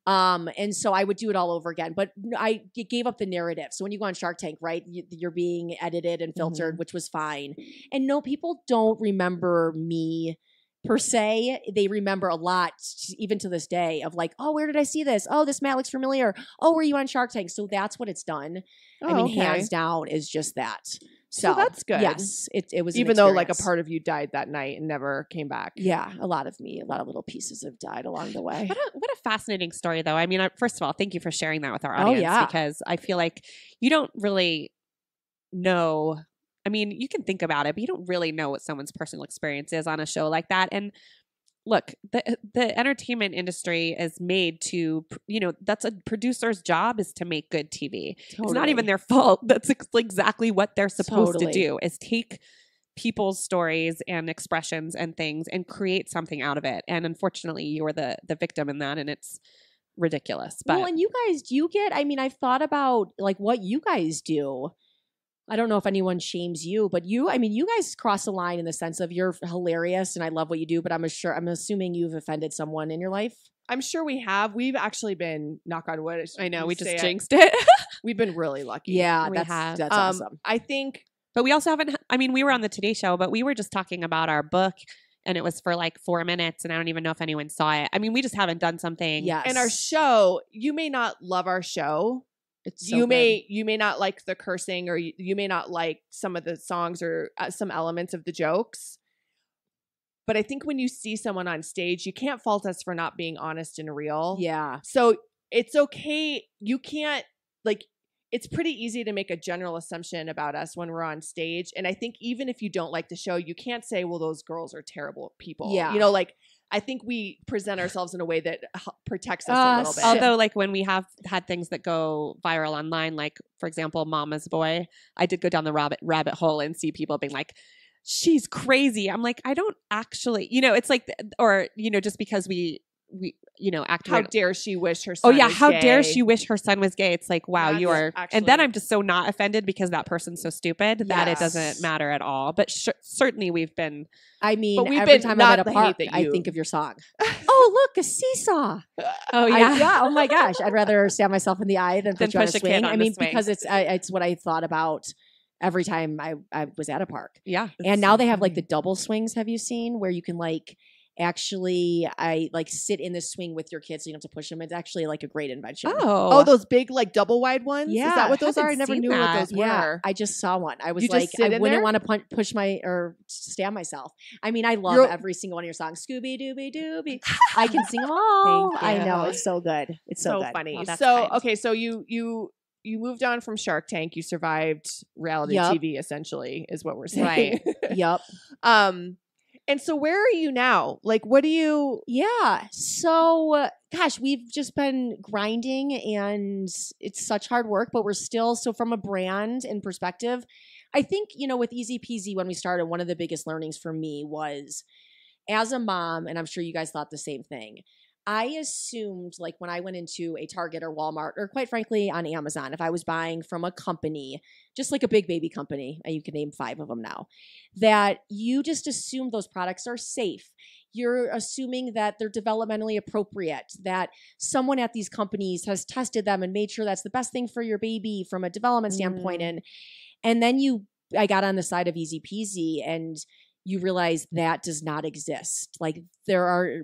And so I would do it all over again, but I gave up the narrative. So when you go on Shark Tank, right, you're being edited and filtered, which was fine. And no, people don't remember me per se. They remember a lot, even to this day, of like, oh, where did I see this? Oh, this mat looks familiar. Oh, were you on Shark Tank? So that's what it's done. I mean, hands down is just that. So that's good. Yes, it was. Even though like a part of you died that night and never came back. Yeah, a lot of little pieces have died along the way. What a fascinating story, though. I mean, first of all, thank you for sharing that with our audience because I feel like you don't really know. I mean, you can think about it, but you don't really know what someone's personal experience is on a show like that. And look, the entertainment industry is made to, that's a producer's job is to make good TV. Totally. It's not even their fault. That's exactly what they're supposed to do is take people's stories and expressions and things and create something out of it. And unfortunately, you were the victim in that, and it's ridiculous. But and you guys, I've thought about like what you guys do. I don't know if anyone shames you, but you guys cross a line in the sense of you're hilarious and I love what you do, but I'm assuming you've offended someone in your life. I'm sure we have. We've actually been, knock on wood. I know, we just jinxed it. We've been really lucky. Yeah, that's awesome. I think. But we also haven't, we were on the Today Show, but we were just talking about our book and it was for like 4 minutes and I don't even know if anyone saw it. I mean, we just haven't done something. Yes. And our show, you may not love our show, It's so you good. may not like the cursing, or you may not like some of the songs or some elements of the jokes. But I think when you see someone on stage, you can't fault us for not being honest and real. Yeah. So it's okay. You can't, like, it's pretty easy to make a general assumption about us when we're on stage. And I think even if you don't like the show, you can't say, well, those girls are terrible people. Yeah. You know, like, I think we present ourselves in a way that protects us a little bit. Although, like, when we have had things that go viral online, like, for example, Mama's Boy, I did go down the rabbit hole and see people being like, she's crazy. I'm like, I don't actually, you know, it's like, or, you know, just because we you know, act How weird. dare she wish her son Oh yeah, was how gay. dare she wish her son was gay? It's like, wow, That's you are. actually- And then I'm just so not offended because that person's so stupid that it Yes. doesn't matter at all. But certainly we've been. I mean, But we've every been time I'm not at a the hate park, that I you- think of your song. Oh, look, a seesaw. Oh Yeah. Oh my gosh. I'd rather stab myself in the eye than Than put you on a push a kid swing. on I the mean, swing. because it's what I thought about every time I was at a park. Yeah. And now they have like the double swings. Have you seen where you can like actually sit in the swing with your kids so you don't have to push them? It's actually like a great invention. Oh, those big, like, double wide ones? Is Yeah, that what those haven't are? I never seen knew that. what those Yeah, were. I just saw one. I was You just like, sit I in wouldn't there? want to push my or stab myself. I mean, I love You're- every single one of your songs. Scooby Dooby Dooby. I can sing them all. Thank I know you. it's so good. It's so, so good. funny. Well, that's So kind. okay, so you moved on from Shark Tank. You survived reality Yup. TV, essentially, is what we're saying. Yep. And so where are you now? Like, what do you? Yeah. So, gosh, we've just been grinding and it's such hard work, but we're still, so from a brand and perspective, I think, you know, with ezpz, when we started, one of the biggest learnings for me was as a mom, and I'm sure you guys thought the same thing, I assumed, like, when I went into a Target or Walmart, or quite frankly on Amazon, if I was buying from a company, just like a big baby company, and you can name 5 of them now, that you just assume those products are safe. You're assuming that they're developmentally appropriate, that someone at these companies has tested them and made sure that's the best thing for your baby from a development standpoint. And then I got on the side of ezpz and you realize that does not exist. Like, there are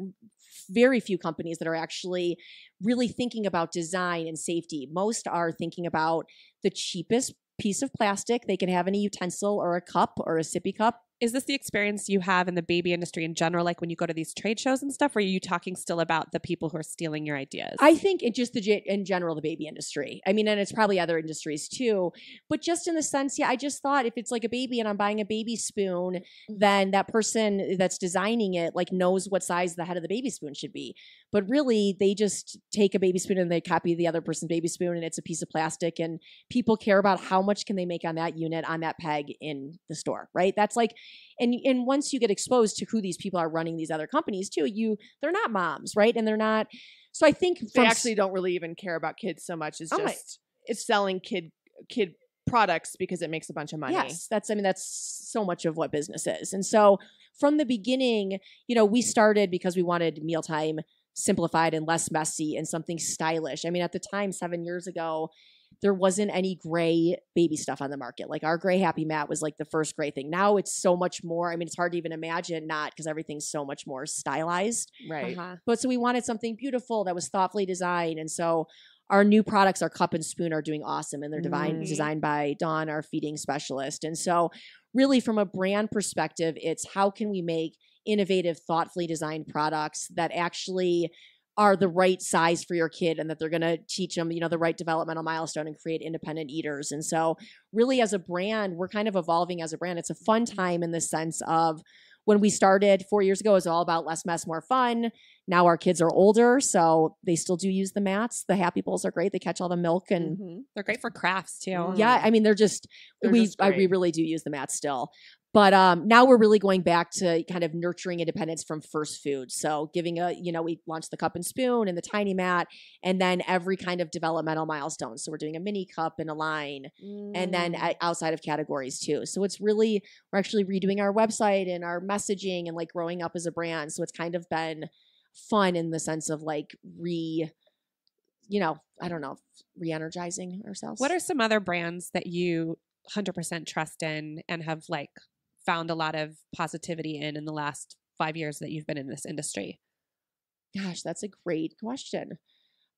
very few companies that are actually really thinking about design and safety. Most are thinking about the cheapest piece of plastic they can have in a utensil or a cup or a sippy cup. Is this the experience you have in the baby industry in general? Like when you go to these trade shows and stuff, or are you talking still about the people who are stealing your ideas? I think in just in general, the baby industry. I mean, and it's probably other industries too, but just in the sense, yeah, I just thought if it's like a baby and I'm buying a baby spoon, then that person that's designing it like knows what size the head of the baby spoon should be. But really, they just take a baby spoon and they copy the other person's baby spoon, and it's a piece of plastic, and people care about how much can they make on that unit, on that peg in the store, right? That's like, and once you get exposed to who these people are running these other companies too, they're not moms, right? And they're not. So I think They actually don't really even care about kids so much. It's just it's selling kid products because it makes a bunch of money. Yes, that's so much of what business is. And so from the beginning, you know, we started because we wanted mealtime simplified and less messy and something stylish. I mean, at the time, 7 years ago, there wasn't any gray baby stuff on the market. Like our gray Happy Mat was like the first gray thing. Now it's so much more. I mean, it's hard to even imagine not, because everything's so much more stylized. Right. But so we wanted something beautiful that was thoughtfully designed. And so our new products, our cup and spoon, are doing awesome. And they're designed by Dawn, our feeding specialist. And so really from a brand perspective, it's how can we make innovative, thoughtfully designed products that actually are the right size for your kid, and that they're going to teach them, you know, the right developmental milestone and create independent eaters. And so really as a brand, we're kind of evolving as a brand. It's a fun time in the sense of when we started 4 years ago, it was all about less mess, more fun. Now our kids are older, so they still do use the mats. The Happy Bowls are great. They catch all the milk and They're great for crafts too. yeah, I mean, we just we really do use the mats still. But now we're really going back to kind of nurturing independence from first food. So giving we launched the cup and spoon and the tiny mat, and then every kind of developmental milestone. So we're doing a mini cup and a line, and then outside of categories too. So it's really, we're actually redoing our website and our messaging and like growing up as a brand. So it's kind of been fun in the sense of like re-energizing ourselves. What are some other brands that you 100% trust in and have like found a lot of positivity in the last 5 years that you've been in this industry? Gosh, that's a great question.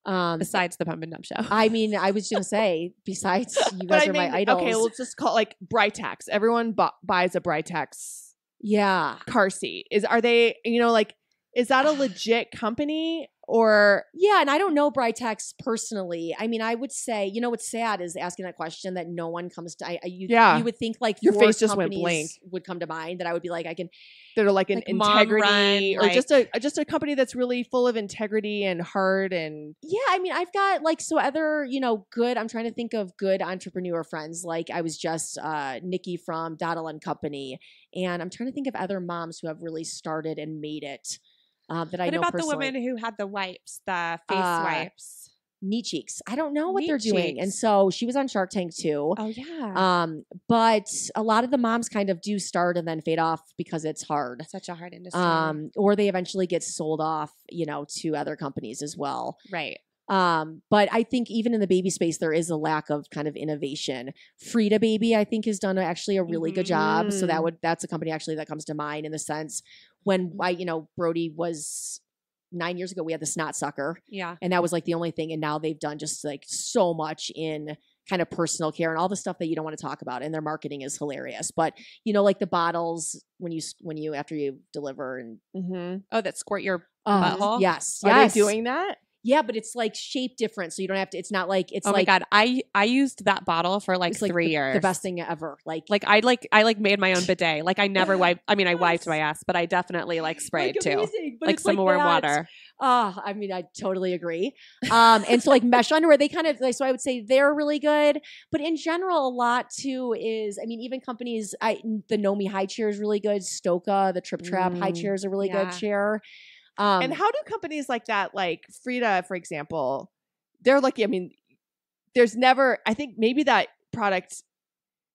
Besides the Pump and Dump show. I mean, I was going to say, besides you But guys I are my mean, idols. okay, let's just call it like Britax. Everyone buys a Britax yeah. car seat. Are they, like, is that a legit company or? Yeah, and I don't know Britax personally. I mean, I would say, what's sad is asking that question that no one comes to. You would think like Your 4 face just went blank. would come to mind that I would be like, I can. That are like an Like mom integrity run, or just a company that's really full of integrity and hard and. Yeah, I mean, I've got like other, good. I'm trying to think of good entrepreneur friends. Like I was just Nikki from Dottle and Company, and I'm trying to think of other moms who have really started and made it. That I What know about personally. the woman who had the wipes, the face wipes? Knee Cheeks. I don't know what Knee they're doing. Cheeks. And so she was on Shark Tank too. Oh yeah. But a lot of the moms kind of do start and then fade off because it's hard. Such a hard industry. Or they eventually get sold off, to other companies as well. Right. But I think even in the baby space, there is a lack of kind of innovation. Frida Baby, I think, has done actually a really good job. So that's a company actually that comes to mind in the sense when Brody was 9 years ago, we had the snot sucker. Yeah. And that was like the only thing. And now they've done just like so much in kind of personal care and all the stuff that you don't want to talk about. And their marketing is hilarious. But like the bottles when you after you deliver and Oh, that squirt your butthole? yes. Are they doing that? Yeah, but it's like shaped different, so you don't have to. It's not like it's oh like. my god, I used that bottle for like it's like 3 years. The best thing ever. Like I made my own bidet. Like I never wiped. I mean, I wiped my ass, but I definitely like sprayed too. amazing, but Like it's some warm that. water. I mean, I totally agree. And so like mesh underwear, they kind of like. So I would say they're really good, but in general, a lot too is. I mean, even companies. The Nomi high chair is really good. Stoka, the Trip Trap high chair is a really good chair. And how do companies like that, like Frida, for example, they're lucky. I mean, there's never, I think maybe that product,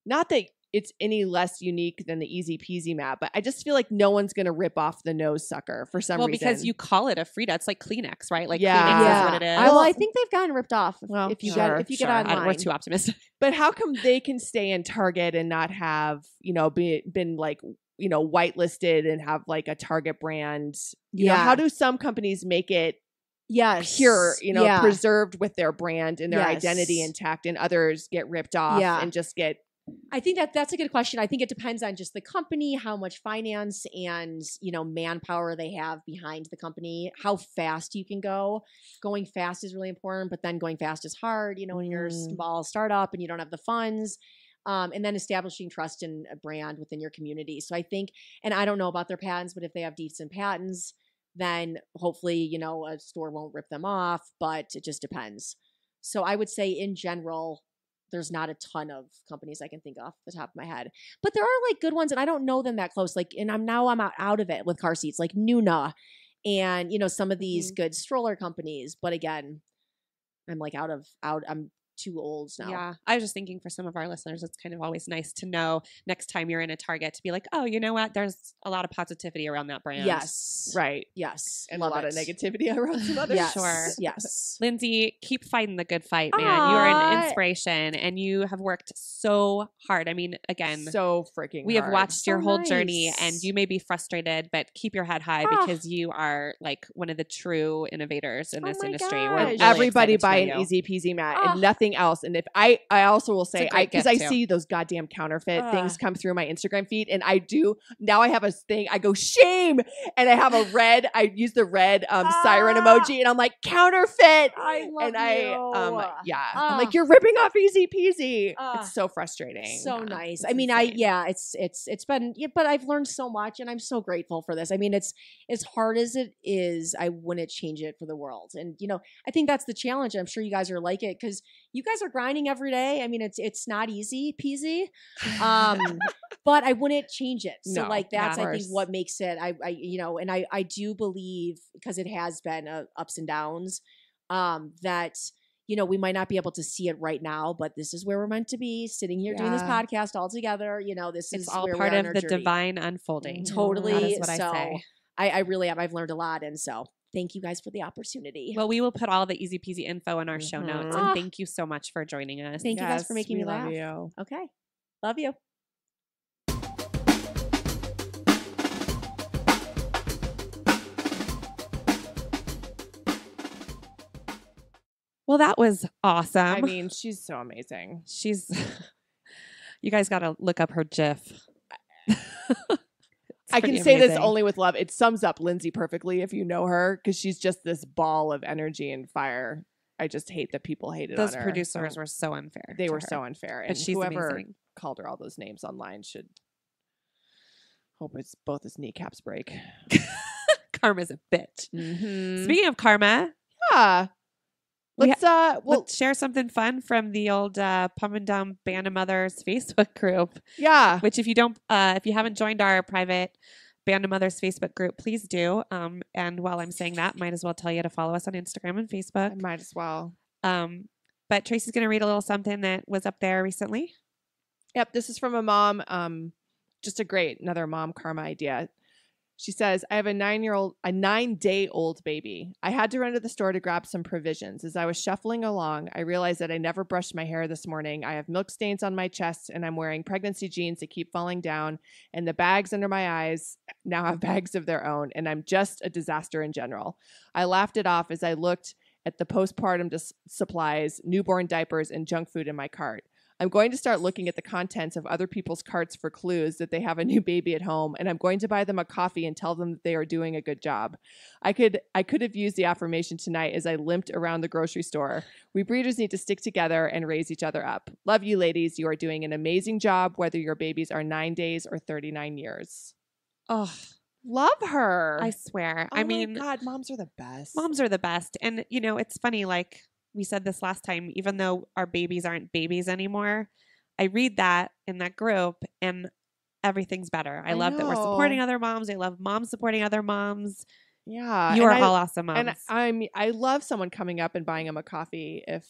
not that it's any less unique than the Easy Peasy mat, but I just feel like no one's going to rip off the nose sucker for some reason. Well, because you call it a Frida. It's like Kleenex, right? Like Yeah. Kleenex is what it is. Well, I think they've gotten ripped off. Well, if you sure, get I online, don't, we're too optimistic. But how come they can stay in Target and not have, been like, whitelisted and have like a Target brand? How do some companies make it pure, preserved with their brand and their identity intact, and others get ripped off and just get. I think that's a good question. I think it depends on just the company, how much finance and, manpower they have behind the company, how fast you can go. Going fast is really important, but then going fast is hard, when you're a small startup and you don't have the funds. And then establishing trust in a brand within your community. So I think, and I don't know about their patents, but if they have decent patents, then hopefully, a store won't rip them off, but it just depends. So I would say in general, there's not a ton of companies I can think off the top of my head, but there are like good ones, and I don't know them that close. Like, and I'm out of it with car seats, like Nuna, and some of these good stroller companies. But again, I'm like I'm too old now. Yeah. I was just thinking for some of our listeners, it's kind of always nice to know next time you're in a Target to be like, oh, you know what? There's a lot of positivity around that brand. Yes. Right. Yes. And Love a lot it. of negativity around some others. Yes. Sure. Yes. Lindsey, keep fighting the good fight, man. You are an inspiration and you have worked so hard. I mean, again, so freaking we have hard. watched your So whole nice. journey, and you may be frustrated, but keep your head high because you are like one of the true innovators in this my industry. gosh. We're really Everybody excited to buy know an you. Easy Peasy mat and nothing else. And if I also will say, It's a great because gift, I too. see those goddamn counterfeit things come through my Instagram feed, and now I have a thing, I go shame, and I have I use the red siren emoji, and I'm like, counterfeit. I love And you. I'm like, you're ripping off Easy Peasy. Ah. It's so frustrating. So nice. It's I mean, insane. it's been, but I've learned so much, and I'm so grateful for this. I mean, it's as hard as it is, I wouldn't change it for the world. And I think that's the challenge. I'm sure you guys are like it because you guys are grinding every day. I mean, it's not easy peasy, but I wouldn't change it. So No, like that's of I think course. what makes it. And I do believe, because it has been ups and downs, that. We might not be able to see it right now, but this is where we're meant to be, sitting here doing this Yeah. podcast all together. This It's is all where part we're of on our the journey. divine unfolding. Totally. That is what So I say. I really have. I've learned a lot, and so thank you guys for the opportunity. Well, we will put all the Easy Peasy info in our show notes. Ah. And thank you so much for joining us. Thank you guys for Yes, making we me laugh. love you. Okay, love you. Well, that was awesome. I mean, she's so amazing. She's. You guys got to look up her GIF. I can say this only with love. It sums up Lindsey perfectly if you know her, because she's just this ball of energy and fire. I just hate that people hated on her. Those producers were so unfair. They to were her. so unfair. But And she's whoever amazing. called her all those names online should hope it's both his kneecaps break. Karma's a bitch. Mm-hmm. Speaking of karma, Yeah. let's share something fun from the old Pum and Dumb Band of Mothers Facebook group. Yeah. Which, if you haven't joined our private Band of Mothers Facebook group, please do. And while I'm saying that, might as well tell you to follow us on Instagram and I Facebook. might as well. But Tracy's going to read a little something that was up there recently. Yep. This is from a mom. Just another mom karma idea. She says, I have a 9-day-old baby. I had to run to the store to grab some provisions. As I was shuffling along, I realized that I never brushed my hair this morning. I have milk stains on my chest, and I'm wearing pregnancy jeans that keep falling down, and the bags under my eyes now have bags of their own, and I'm just a disaster in general. I laughed it off as I looked at the postpartum supplies, newborn diapers, and junk food in my cart. I'm going to start looking at the contents of other people's carts for clues that they have a new baby at home, and I'm going to buy them a coffee and tell them that they are doing a good job. I could have used the affirmation tonight as I limped around the grocery store. We breeders need to stick together and raise each other up. Love you, ladies. You are doing an amazing job, whether your babies are 9 days or 39 years. Oh, Love her. I swear. Oh I my mean, God, moms are the best. moms are the best. And, it's funny, like we said this last time, even though our babies aren't babies anymore, I read that in that group and everything's better. I love that we're supporting other moms. I love moms supporting other moms. Yeah. You are all awesome moms. And I love someone coming up and buying them a coffee if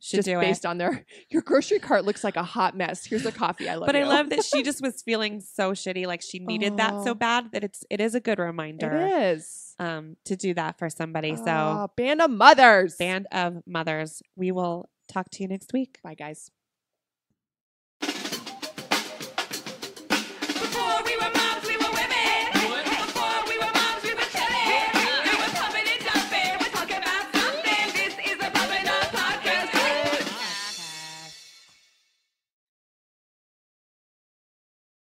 Should just do based it. on your grocery cart looks like a hot mess. Here's a coffee. I love But you. I love that she just was feeling so shitty, like she needed that so bad that it is a good reminder. It is. To do that for somebody. So Band of Mothers. Band of Mothers. We will talk to you next week. Bye, guys.